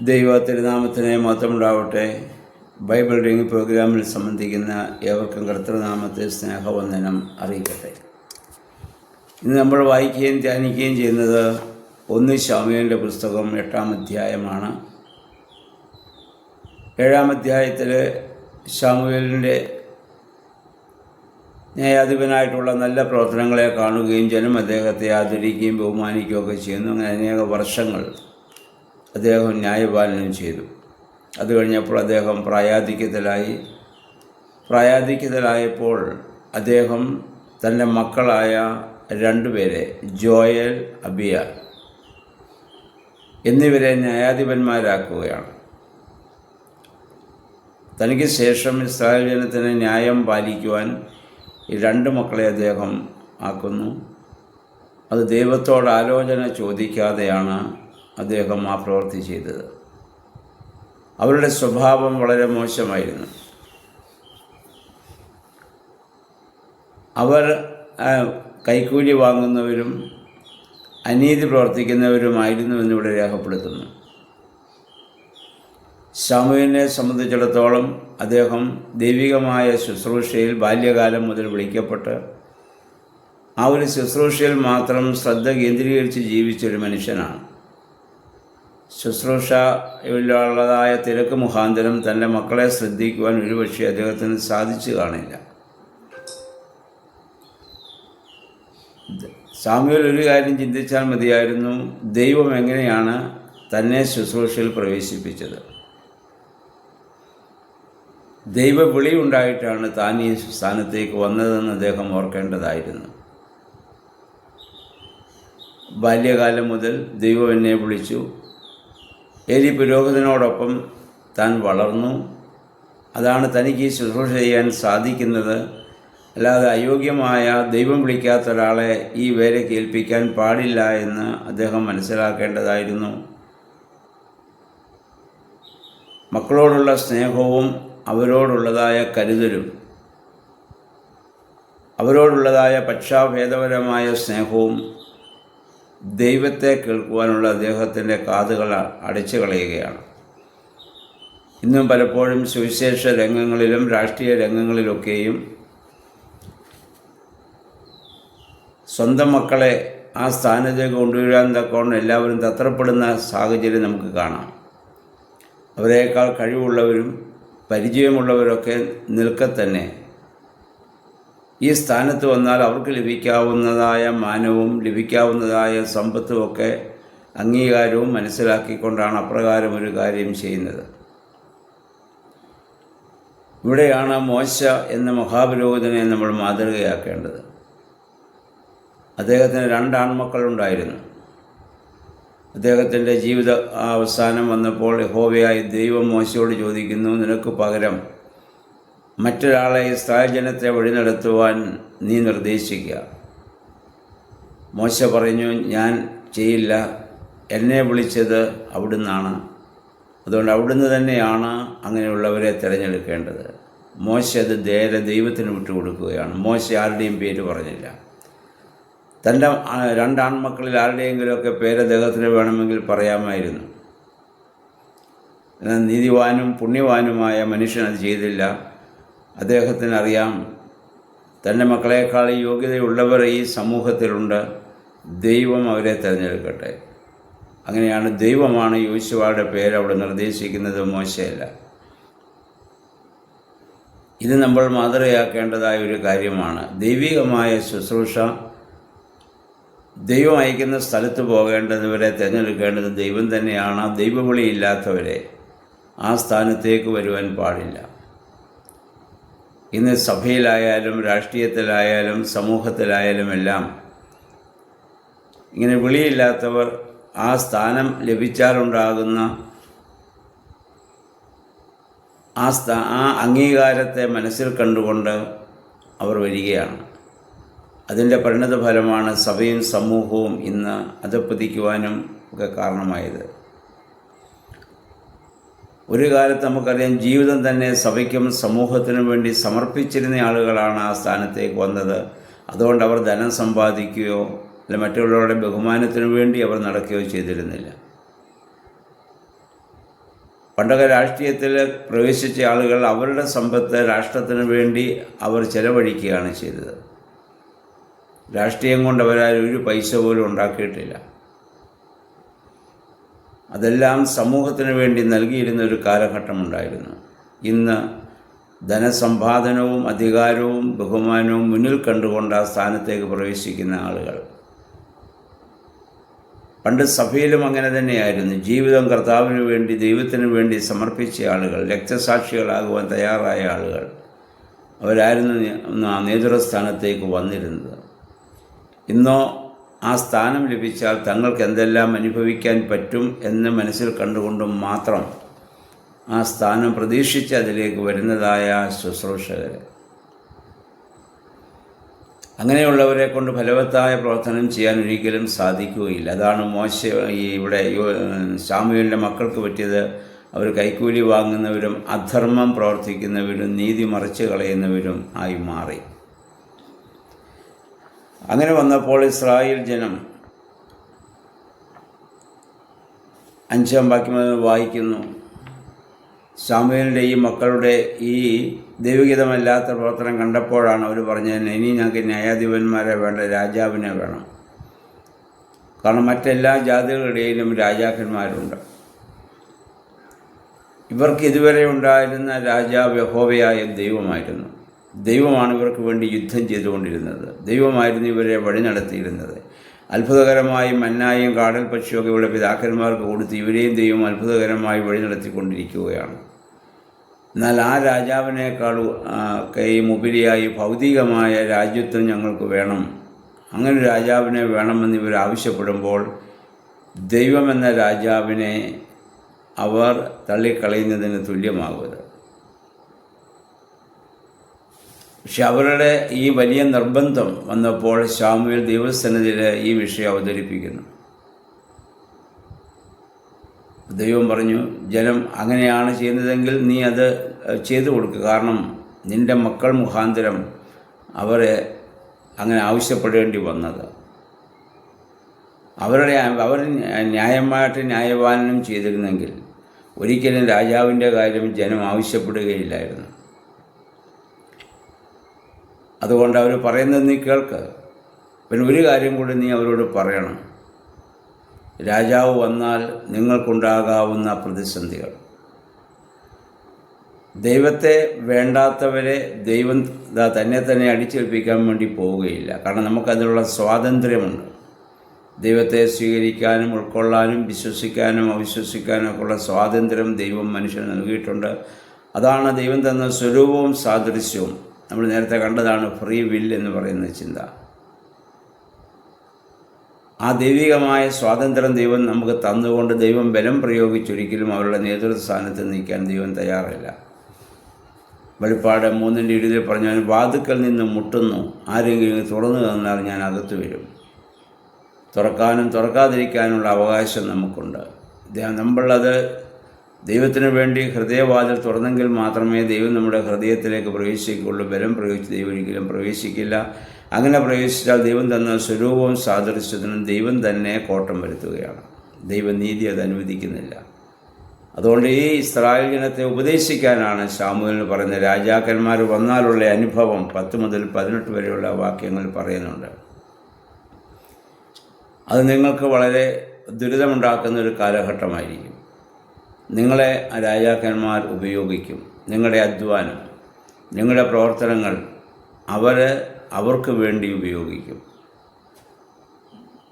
ദൈവ തിരുനാമത്തിന് മഹത്വമുണ്ടാവട്ടെ. Bible reading പ്രോഗ്രാമിൽ സംബന്ധിക്കുന്ന ഏവർക്കും കർത്തൃനാമത്തെ സ്നേഹവന്ദനം അറിയിക്കട്ടെ. ഇന്ന് നമ്മൾ വായിക്കുകയും ധ്യാനിക്കുകയും ചെയ്യുന്നത് 1 ശമൂവേലിൻ്റെ പുസ്തകം 8-ാം അധ്യായമാണ്. 7-ാം അധ്യായത്തിൽ ശമൂവേലിൻ്റെ ന്യായാധിപനായിട്ടുള്ള നല്ല പ്രവർത്തനങ്ങളെ കാണുകയും ജനം അദ്ദേഹത്തെ ആദരിക്കുകയും ബഹുമാനിക്കുകയൊക്കെ ചെയ്യുന്നു. അങ്ങനെ അനേക വർഷങ്ങൾ അദ്ദേഹം ന്യായപാലനം ചെയ്തു. അത് കഴിഞ്ഞപ്പോൾ അദ്ദേഹം പ്രായാധിക്യത്തിലായപ്പോൾ അദ്ദേഹം തൻ്റെ മക്കളായ 2 പേരെ, ജോയൽ, അബിയ എന്നിവരെ ന്യായാധിപന്മാരാക്കുകയാണ്. തനിക്ക് ശേഷം ഇസ്രായേൽ ജനത്തിന് ന്യായം പാലിക്കുവാൻ ഈ 2 മക്കളെ അദ്ദേഹം ആക്കുന്നു. അത് ദൈവത്തോട് ആലോചന ചോദിക്കാതെയാണ് അദ്ദേഹം ആ പ്രവൃത്തി ചെയ്തത്. അവരുടെ സ്വഭാവം വളരെ മോശമായിരുന്നു. അവർ കൈക്കൂലി വാങ്ങുന്നവരും അനീതി പ്രവർത്തിക്കുന്നവരുമായിരുന്നു എന്നിവിടെ രേഖപ്പെടുത്തുന്നു. ശമൂവേലിനെ സംബന്ധിച്ചിടത്തോളം അദ്ദേഹം ദൈവികമായ ശുശ്രൂഷയിൽ ബാല്യകാലം മുതൽ വിളിക്കപ്പെട്ട് ആ ഒരു ശുശ്രൂഷയിൽ മാത്രം ശ്രദ്ധ കേന്ദ്രീകരിച്ച് ജീവിച്ചൊരു മനുഷ്യനാണ്. ശുശ്രൂഷയിലുള്ളതായ തിരക്ക് മുഖാന്തരം തൻ്റെ മക്കളെ ശ്രദ്ധിക്കുവാൻ ഒരുപക്ഷെ അദ്ദേഹത്തിന് സാധിച്ചു കാണില്ല. ശമൂവേൽ ഒരു കാര്യം ചിന്തിച്ചാൽ മതിയായിരുന്നു: ദൈവം എങ്ങനെയാണ് തന്നെ ശുശ്രൂഷയിൽ പ്രവേശിപ്പിച്ചത്? ദൈവവിളി ഉണ്ടായിട്ടാണ് താൻ ഈ സ്ഥാനത്തേക്ക് വന്നതെന്ന് അദ്ദേഹം ഓർക്കേണ്ടതായിരുന്നു. ബാല്യകാലം മുതൽ ദൈവം എന്നെ വിളിച്ചു. ഏലി പുരോഹിതനോടൊപ്പം താൻ വളർന്നു. അതാണ് തനിക്ക് ഈ ശുശ്രൂഷ ചെയ്യാൻ സാധിക്കുന്നത്. അല്ലാതെ അയോഗ്യമായ, ദൈവം വിളിക്കാത്ത ഒരാളെ ഈ വേലയ്ക്ക് ഏൽപ്പിക്കാൻ പാടില്ല എന്ന് അദ്ദേഹം മനസ്സിലാക്കേണ്ടതായിരുന്നു. മക്കളോടുള്ള സ്നേഹവും അവരോടുള്ളതായ കരുതലും അവരോടുള്ളതായ പക്ഷാഭേദപരമായ സ്നേഹവും ദൈവത്തെ കേൾക്കുവാനുള്ള അദ്ദേഹത്തിൻ്റെ കാതുകൾ അടച്ചു കളയുകയാണ്. ഇന്നും പലപ്പോഴും സുവിശേഷ രംഗങ്ങളിലും രാഷ്ട്രീയ രംഗങ്ങളിലൊക്കെയും സ്വന്തം മക്കളെ ആ സ്ഥാനത്തേക്ക് കൊണ്ടുവരാൻ തക്കവണ്ണം എല്ലാവരും തത്രപ്പെടുന്ന സാഹചര്യം നമുക്ക് കാണാം. അവരേക്കാൾ കഴിവുള്ളവരും പരിചയമുള്ളവരൊക്കെ നിൽക്കെ തന്നെ ഈ സ്ഥാനത്ത് വന്നാൽ അവർക്ക് ലഭിക്കാവുന്നതായ മാനവും ലഭിക്കാവുന്നതായ സമ്പത്തുമൊക്കെ അംഗീകാരവും മനസ്സിലാക്കിക്കൊണ്ടാണ് അപ്രകാരം ഒരു കാര്യം ചെയ്യുന്നത്. ഇവിടെയാണ് മോശ എന്ന മഹാപുരോഹിതനെ നമ്മൾ മാതൃകയാക്കേണ്ടത്. അദ്ദേഹത്തിന് 2 ആൺമക്കളുണ്ടായിരുന്നു. അദ്ദേഹത്തിൻ്റെ ജീവിത അവസാനം വന്നപ്പോൾ യഹോവയായ ദൈവം മോശയോട് ചോദിക്കുന്നു: നിനക്ക് പകരം മറ്റൊരാളെ ഇസ്രായേൽ ജനത്തെ വഴി നടത്തുവാൻ നീ നിർദ്ദേശിക്കുക. മോശ പറഞ്ഞു: ഞാൻ ചെയ്യില്ല, എന്നെ വിളിച്ചത് അവിടുന്നാണ്, അതുകൊണ്ട് അവിടുന്ന് തന്നെയാണ് അങ്ങനെയുള്ളവരെ തിരഞ്ഞെടുക്കേണ്ടത്. മോശ അത് ദൈവത്തിന് വിട്ടുകൊടുക്കുകയാണ്. മോശ ആരുടെയും പേര് പറഞ്ഞില്ല. തൻ്റെ 2 ആൺമക്കളിൽ ആരുടെയെങ്കിലുമൊക്കെ പേര് അദ്ദേഹത്തിന് വേണമെങ്കിൽ പറയാമായിരുന്നു. എന്നാൽ നീതിവാനും പുണ്യവാനുമായ മനുഷ്യൻ അത് ചെയ്തില്ല. അദ്ദേഹത്തിനറിയാം, തൻ്റെ മക്കളെക്കാൾ യോഗ്യതയുള്ളവർ ഈ സമൂഹത്തിലുണ്ട്, ദൈവം അവരെ തിരഞ്ഞെടുക്കട്ടെ. അങ്ങനെയാണ് ദൈവമാണ് യോശുവയുടെ പേര് അവിടെ നിർദ്ദേശിക്കുന്നത്, മോശയല്ല. ഇത് നമ്മൾ മാതൃകയാക്കേണ്ടതായ ഒരു കാര്യമാണ്. ദൈവികമായ ശുശ്രൂഷ, ദൈവം അയക്കുന്ന സ്ഥലത്ത് പോകേണ്ടവരെ തിരഞ്ഞെടുക്കേണ്ടത് ദൈവം തന്നെയാണ്. ദൈവവിളിയില്ലാത്തവരെ ആ സ്ഥാനത്തേക്ക് വരുവാൻ പാടില്ല. ഇന്ന് സഭയിലായാലും രാഷ്ട്രീയത്തിലായാലും സമൂഹത്തിലായാലും എല്ലാം ഇങ്ങനെ വിളിയില്ലാത്തവർ ആ സ്ഥാനം ലഭിച്ചാലുണ്ടാകുന്ന ആ അംഗീകാരത്തെ മനസ്സിൽ കണ്ടുകൊണ്ട് അവർ വരികയാണ്. അതിൻ്റെ പരിണതഫലമാണ് സഭയും സമൂഹവും ഇന്ന് അധപ്പതിക്കുവാനും ഒക്കെ കാരണമായത്. ഒരു കാലത്ത് നമുക്കറിയാം, ജീവിതം തന്നെ സഭയ്ക്കും സമൂഹത്തിനും വേണ്ടി സമർപ്പിച്ചിരുന്ന ആളുകളാണ് ആ സ്ഥാനത്തേക്ക് വന്നത്. അതുകൊണ്ട് അവർ ധനം സമ്പാദിക്കുകയോ അല്ല മറ്റുള്ളവരുടെ ബഹുമാനത്തിനു വേണ്ടി അവർ നടക്കുകയോ ചെയ്തിരുന്നില്ല. പണ്ടൊക്കെ രാഷ്ട്രീയത്തിൽ പ്രവേശിച്ച ആളുകൾ അവരുടെ സമ്പത്ത് രാഷ്ട്രത്തിന് വേണ്ടി അവർ ചെലവഴിക്കുകയാണ് ചെയ്തത്. രാഷ്ട്രീയം കൊണ്ട് അവരാരും ഒരു പൈസ പോലും ഉണ്ടാക്കിയിട്ടില്ല. അതെല്ലാം സമൂഹത്തിന് വേണ്ടി നൽകിയിരുന്ന ഒരു കാലഘട്ടമുണ്ടായിരുന്നു. ഇന്ന് ധനസമ്പാദനവും അധികാരവും ബഹുമാനവും മുന്നിൽ കണ്ടുകൊണ്ട് ആ സ്ഥാനത്തേക്ക് പ്രവേശിക്കുന്ന ആളുകൾ. പണ്ട് സഭയിലും അങ്ങനെ തന്നെയായിരുന്നു. ജീവിതം കർത്താവിന് വേണ്ടി, ദൈവത്തിന് വേണ്ടി സമർപ്പിച്ച ആളുകൾ, രക്തസാക്ഷികളാകുവാൻ തയ്യാറായ ആളുകൾ, അവരായിരുന്നു ആ നേതൃസ്ഥാനത്തേക്ക് വന്നിരുന്നത്. ഇന്നോ ആ സ്ഥാനം ലഭിച്ചാൽ തങ്ങൾക്ക് എന്തെല്ലാം അനുഭവിക്കാൻ പറ്റും എന്ന് മനസ്സിൽ കണ്ടുകൊണ്ടും മാത്രം ആ സ്ഥാനം പ്രതീക്ഷിച്ച് അതിലേക്ക് വരുന്നതായ ശുശ്രൂഷകർ. അങ്ങനെയുള്ളവരെ കൊണ്ട് ഫലവത്തായ പ്രവർത്തനം ചെയ്യാൻ ഒരിക്കലും സാധിക്കുകയില്ല. അതാണ് ഇവിടെ ശമൂവേലിൻ്റെ മക്കൾക്ക് പറ്റിയത്. അവർ കൈക്കൂലി വാങ്ങുന്നവരും അധർമ്മം പ്രവർത്തിക്കുന്നവരും നീതി മറിച്ച് കളയുന്നവരും ആയി മാറി. അങ്ങനെ വന്നപ്പോൾ ഇസ്രായേൽ ജനം 5-ാം വാക്യം വായിക്കുന്നു, ശമൂവേലിൻ്റെ ഈ മക്കളുടെ ഈ ദൈവഹിതമല്ലാത്ത പ്രവർത്തനം കണ്ടപ്പോഴാണ് അവർ പറഞ്ഞത്, ഇനി ഞങ്ങൾക്ക് ന്യായാധിപന്മാരെ വേണ്ട, രാജാവിനെ വേണം. കാരണം മറ്റെല്ലാ ജാതികളുടെയിലും രാജാക്കന്മാരുണ്ട്. ഇവർക്ക് ഇതുവരെ ഉണ്ടായിരുന്ന രാജാവ് യഹോവയായ ദൈവമായിരുന്നു. ദൈവമാണ് ഇവർക്ക് വേണ്ടി യുദ്ധം ചെയ്തുകൊണ്ടിരുന്നത്. ദൈവമായിരുന്നു ഇവരെ വഴി നടത്തിയിരുന്നത്. അത്ഭുതകരമായി മന്നായും കാടൽ പക്ഷിയൊക്കെ ഇവിടെ പിതാക്കന്മാർക്ക് കൊടുത്ത് ഇവരെയും ദൈവം അത്ഭുതകരമായി വഴി നടത്തിക്കൊണ്ടിരിക്കുകയാണ്. എന്നാൽ ആ രാജാവിനേക്കാളും ഉപരിയായി ഭൗതികമായ രാജ്യത്വം ഞങ്ങൾക്ക് വേണം. അങ്ങനെ രാജാവിനെ വേണമെന്ന് ഇവർ ആവശ്യപ്പെടുമ്പോൾ ദൈവമെന്ന രാജാവിനെ അവർ തള്ളിക്കളയുന്നതിന് തുല്യമാകുന്നത്. പക്ഷെ അവരുടെ ഈ വലിയ നിർബന്ധം വന്നപ്പോൾ ശമൂവേൽ ദൈവസന്നിധിയിൽ ഈ വിഷയം അവതരിപ്പിക്കുന്നു. ദൈവം പറഞ്ഞു, ജനം അങ്ങനെയാണ് ചെയ്യുന്നതെങ്കിൽ നീ അത് ചെയ്തു കൊടുക്കുക. കാരണം നിൻ്റെ മക്കൾ മുഖാന്തരം അവർ അങ്ങനെ ആവശ്യപ്പെടേണ്ടി വന്നത്. അവർ ന്യായമായിട്ട് ന്യായപാലനം ചെയ്തിരുന്നെങ്കിൽ ഒരിക്കലും രാജാവിൻ്റെ കാര്യം ജനം ആവശ്യപ്പെടുകയില്ലായിരുന്നു. അതുകൊണ്ട് അവർ പറയുന്നത് നീ കേൾക്ക്. പിന്നെ ഒരു കാര്യം കൂടി നീ അവരോട് പറയണം. രാജാവ് വന്നാൽ നിങ്ങൾക്കുണ്ടാകാവുന്ന പ്രതിസന്ധികൾ. ദൈവത്തെ വേണ്ടാത്തവരെ ദൈവം തന്നെ അടിച്ചേൽപ്പിക്കാൻ വേണ്ടി പോവുകയില്ല. കാരണം നമുക്കതിനുള്ള സ്വാതന്ത്ര്യമുണ്ട്. ദൈവത്തെ സ്വീകരിക്കാനും ഉൾക്കൊള്ളാനും വിശ്വസിക്കാനും അവിശ്വസിക്കാനും ഒക്കെയുള്ള സ്വാതന്ത്ര്യം ദൈവം മനുഷ്യന് നൽകിയിട്ടുണ്ട്. അതാണ് ദൈവം തന്ന സ്വരൂപവും സാദൃശ്യവും. നമ്മൾ നേരത്തെ കണ്ടതാണ് ഫ്രീ വിൽ എന്ന് പറയുന്ന ചിന്ത. ആ ദൈവികമായ സ്വാതന്ത്ര്യം ദൈവം നമുക്ക് തന്നുകൊണ്ട് ദൈവം ബലം പ്രയോഗിച്ചൊരിക്കലും അവരുടെ നേതൃസ്ഥാനത്ത് നിൽക്കാൻ ദൈവം തയ്യാറില്ല. വെളിപ്പാട് 3:20 പറഞ്ഞാൽ, വാതിക്കൽ നിന്ന് മുട്ടുന്നു, ആരെങ്കിലും തുറന്നു തന്നാൽ ഞാൻ അകത്തു വരും. തുറക്കാനും തുറക്കാതിരിക്കാനുള്ള അവകാശം നമുക്കുണ്ട്. നമ്മളത് ദൈവത്തിന് വേണ്ടി ഹൃദയവാതിൽ തുറന്നെങ്കിൽ മാത്രമേ ദൈവം നമ്മുടെ ഹൃദയത്തിലേക്ക് പ്രവേശിക്കുകയുള്ളൂ. ബലം പ്രയോഗിച്ച് ദൈവം ഒരിക്കലും പ്രവേശിക്കില്ല. അങ്ങനെ പ്രവേശിച്ചാൽ ദൈവം തന്ന സ്വരൂപവും സാദൃശ്യത്തിനും ദൈവം തന്നെ കോട്ടം വരുത്തുകയാണ്. ദൈവനീതി അത് അനുവദിക്കുന്നില്ല. അതുകൊണ്ട് ഈ ഇസ്രായേൽ ജനത്തെ ഉപദേശിക്കാനാണ് ശമൂവേലിന് പറയുന്നത്. രാജാക്കന്മാർ വന്നാലുള്ള അനുഭവം 10 മുതൽ 18 വരെയുള്ള വാക്യങ്ങൾ പറയുന്നുണ്ട്. അത് നിങ്ങൾക്ക് വളരെ ദുരിതമുണ്ടാക്കുന്ന ഒരു കാലഘട്ടമായിരിക്കും. നിങ്ങളെ രാജാക്കന്മാർ ഉപയോഗിക്കും. നിങ്ങളുടെ അധ്വാനം, നിങ്ങളുടെ പ്രവർത്തനങ്ങൾ അവർക്ക് വേണ്ടി ഉപയോഗിക്കും.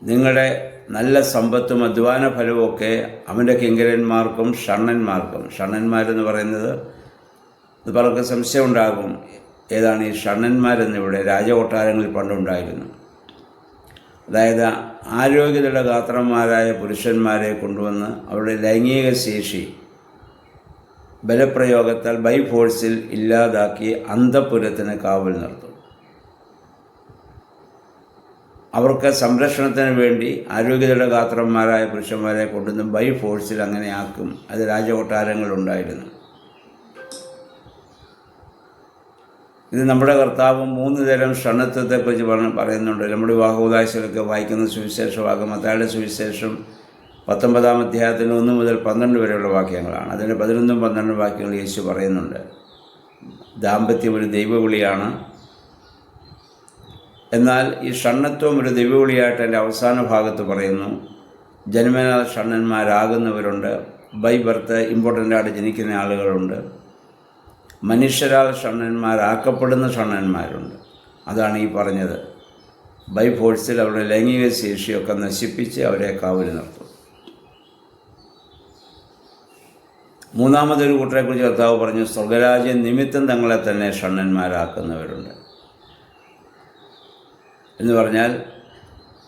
നിങ്ങളുടെ നല്ല സമ്പത്തും അധ്വാന ഫലവുമൊക്കെ അവൻ്റെ കിങ്കരന്മാർക്കും ഷണ്ണന്മാർക്കും. ഷണ്ണന്മാരെന്ന് പറയുന്നത് ഇത് പലർക്കും സംശയം ഉണ്ടാകും, ഏതാണ് ഈ ഷണ്ണന്മാരെന്നിവിടെ രാജകൊട്ടാരങ്ങളിൽ പണ്ടുണ്ടായിരുന്നു. അതായത് ആരോഗ്യതയുടെ ഗാത്രന്മാരായ പുരുഷന്മാരെ കൊണ്ടുവന്ന് അവരുടെ ലൈംഗിക ശേഷി ബലപ്രയോഗത്താൽ ബൈ ഫോഴ്സിൽ ഇല്ലാതാക്കി അന്തഃപുരത്തിന് കാവൽ നിർത്തും. അവർക്ക് സംരക്ഷണത്തിന് വേണ്ടി ആരോഗ്യതയുടെ ഗാത്രന്മാരായ പുരുഷന്മാരെ കൊണ്ടുവന്ന് ബൈ ഫോഴ്സിൽ അങ്ങനെ ആക്കും. അത് രാജകൊട്ടാരങ്ങളുണ്ടായിരുന്നു. ഇത് നമ്മുടെ കർത്താവ് 3 തരം ഷണ്ണത്വത്തെക്കുറിച്ച് പറയുന്നുണ്ട്. നമ്മുടെ വിവാഹോദാശകളൊക്കെ വായിക്കുന്ന സുവിശേഷമാകും. മത്തായിയുടെ സുവിശേഷം 19 അധ്യായത്തിന് 1 മുതൽ 12 വരെയുള്ള വാക്യങ്ങളാണ്. അതിൻ്റെ 11ഉം 12 വാക്യങ്ങൾ യേശു പറയുന്നുണ്ട്. ദാമ്പത്യം ഒരു ദൈവവിളിയാണ്. എന്നാൽ ഈ ഷണ്ണത്വം ഒരു ദൈവവിളിയായിട്ട് എൻ്റെ അവസാന ഭാഗത്ത് പറയുന്നു. ജന്മനാൽ ഷണ്ണന്മാരാകുന്നവരുണ്ട്, ബൈ ബർത്ത് ഇമ്പോർട്ടൻ്റായിട്ട് ജനിക്കുന്ന ആളുകളുണ്ട്, മനുഷ്യരാൽ ഷണ്ണന്മാരാക്കപ്പെടുന്ന ഷണ്ണന്മാരുണ്ട്. അതാണ് ഈ പറഞ്ഞത്. ബൈ ഫോഴ്സിൽ അവരുടെ ലൈംഗിക ശേഷിയൊക്കെ നശിപ്പിച്ച് അവരെ കാവൽ നിർത്തും. മൂന്നാമതൊരു കൂട്ടരെക്കുറിച്ച് കർത്താവ് പറഞ്ഞു, സ്വർഗരാജ്യം നിമിത്തം തങ്ങളെ തന്നെ ഷണ്ണന്മാരാക്കുന്നവരുണ്ട് എന്ന് പറഞ്ഞാൽ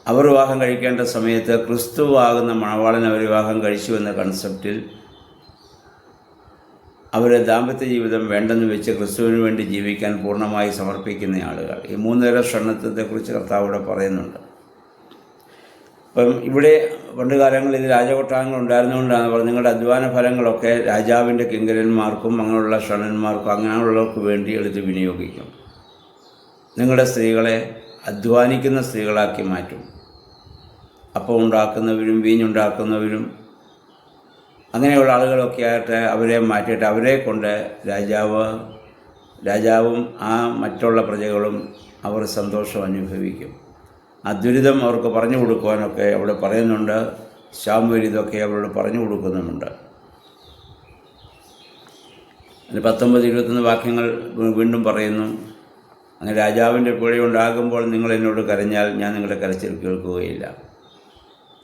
അവർ വിവാഹം കഴിക്കേണ്ട സമയത്ത് ക്രിസ്തുവാകുന്ന മണവാളൻ അവർ വിവാഹം കഴിച്ചു എന്ന കൺസെപ്റ്റിൽ അവരെ ദാമ്പത്യ ജീവിതം വേണ്ടെന്ന് വെച്ച് ക്രിസ്തുവിന് വേണ്ടി ജീവിക്കാൻ പൂർണ്ണമായി സമർപ്പിക്കുന്ന ആളുകൾ. ഈ 3 തരം ഷണ്ണത്വത്തെക്കുറിച്ച് കർത്താവ് ഇവിടെ പറയുന്നുണ്ട്. അപ്പം ഇവിടെ പണ്ട് കാലങ്ങളിൽ രാജകൊട്ടാരങ്ങൾ ഉണ്ടായിരുന്നുകൊണ്ടാണ് പറഞ്ഞത്, നിങ്ങളുടെ അധ്വാന ഫലങ്ങളൊക്കെ രാജാവിൻ്റെ കിങ്കരന്മാർക്കും അങ്ങനെയുള്ള ഷണ്ണന്മാർക്കും അങ്ങനെയുള്ളവർക്ക് വേണ്ടി എടുത്ത് വിനിയോഗിക്കും. നിങ്ങളുടെ സ്ത്രീകളെ അധ്വാനിക്കുന്ന സ്ത്രീകളാക്കി മാറ്റും. അപ്പം ഉണ്ടാക്കുന്നവരും വീഞ്ഞുണ്ടാക്കുന്നവരും അങ്ങനെയുള്ള ആളുകളൊക്കെ ആയിട്ട് അവരെ മാറ്റിയിട്ട് അവരെ കൊണ്ട് രാജാവും ആ മറ്റുള്ള പ്രജകളും അവർ സന്തോഷം അനുഭവിക്കും. ആ ദുരിതം അവർക്ക് പറഞ്ഞു കൊടുക്കുവാനൊക്കെ അവിടെ പറയുന്നുണ്ട്. ശാമുവേൽ ഇതൊക്കെ അവരോട് പറഞ്ഞു കൊടുക്കുന്നുമുണ്ട്. 19-21 വാക്യങ്ങൾ വീണ്ടും പറയുന്നു. അങ്ങനെ രാജാവിൻ്റെ പിഴയുണ്ടാകുമ്പോൾ നിങ്ങൾ എന്നോട് കരഞ്ഞാൽ ഞാൻ നിങ്ങളുടെ കരച്ചിൽ കേൾക്കുകയില്ല.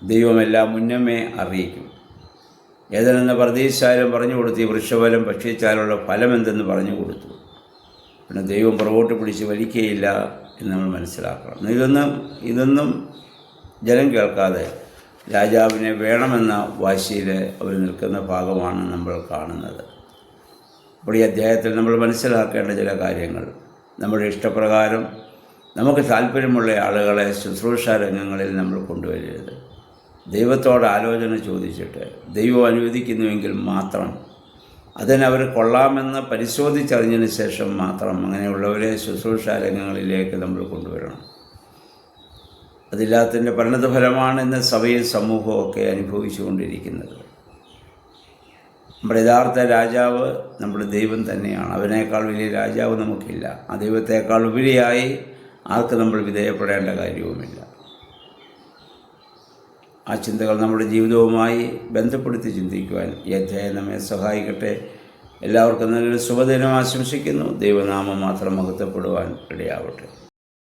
ദൈവമെല്ലാം മുന്നമേ അറിയിക്കും. ഏതെന്ന പ്രതീക്ഷായാലും പറഞ്ഞു കൊടുത്തു, ഈ വൃക്ഷഫലം ഭക്ഷിച്ചാലുള്ള ഫലം എന്തെന്ന് പറഞ്ഞു കൊടുത്തു. പിന്നെ ദൈവം പുറകോട്ട് പിടിച്ച് വലിക്കുകയില്ല എന്ന് നമ്മൾ മനസ്സിലാക്കണം. ഇതൊന്നും ജനം കേൾക്കാതെ രാജാവിനെ വേണമെന്ന വാശിയിൽ അവർ നിൽക്കുന്ന ഭാഗമാണ് നമ്മൾ കാണുന്നത്. അപ്പോൾ ഈ അധ്യായത്തിൽ നമ്മൾ മനസ്സിലാക്കേണ്ട ചില കാര്യങ്ങൾ, നമ്മുടെ ഇഷ്ടപ്രകാരം നമുക്ക് താല്പര്യമുള്ള ആളുകളെ ശുശ്രൂഷ രംഗങ്ങളിൽ നമ്മൾ കൊണ്ടുവരരുത്. ദൈവത്തോട് ആലോചന ചോദിച്ചിട്ട് ദൈവം അനുവദിക്കുന്നുവെങ്കിൽ മാത്രം അതിനവർ കൊള്ളാമെന്ന് പരിശോധിച്ചറിഞ്ഞതിന് ശേഷം മാത്രം അങ്ങനെയുള്ളവരെ ശുശ്രൂഷ രംഗങ്ങളിലേക്ക് നമ്മൾ കൊണ്ടുവരണം. അതില്ലാത്തതിൻ്റെ പരിണതഫലമാണ് ഇന്ന് സഭയും സമൂഹവും ഒക്കെ അനുഭവിച്ചുകൊണ്ടിരിക്കുന്നത്. നമ്മുടെ യഥാർത്ഥ രാജാവ് നമ്മുടെ ദൈവം തന്നെയാണ്. അവനേക്കാൾ വലിയ രാജാവ് നമുക്കില്ല. ആ ദൈവത്തേക്കാൾ ഉപരിയായി ആർക്ക് നമ്മൾ വിധേയപ്പെടേണ്ട കാര്യവുമില്ല. ആ ചിന്തകൾ നമ്മുടെ ജീവിതവുമായി ബന്ധപ്പെടുത്തി ചിന്തിക്കുവാൻ ഈ അധ്യായം നമ്മെ സഹായിക്കട്ടെ. എല്ലാവർക്കും നല്ലൊരു ശുഭദിനം ആശംസിക്കുന്നു. ദൈവനാമം മാത്രം മഹത്വപ്പെടുവാൻ ഇടയാവട്ടെ.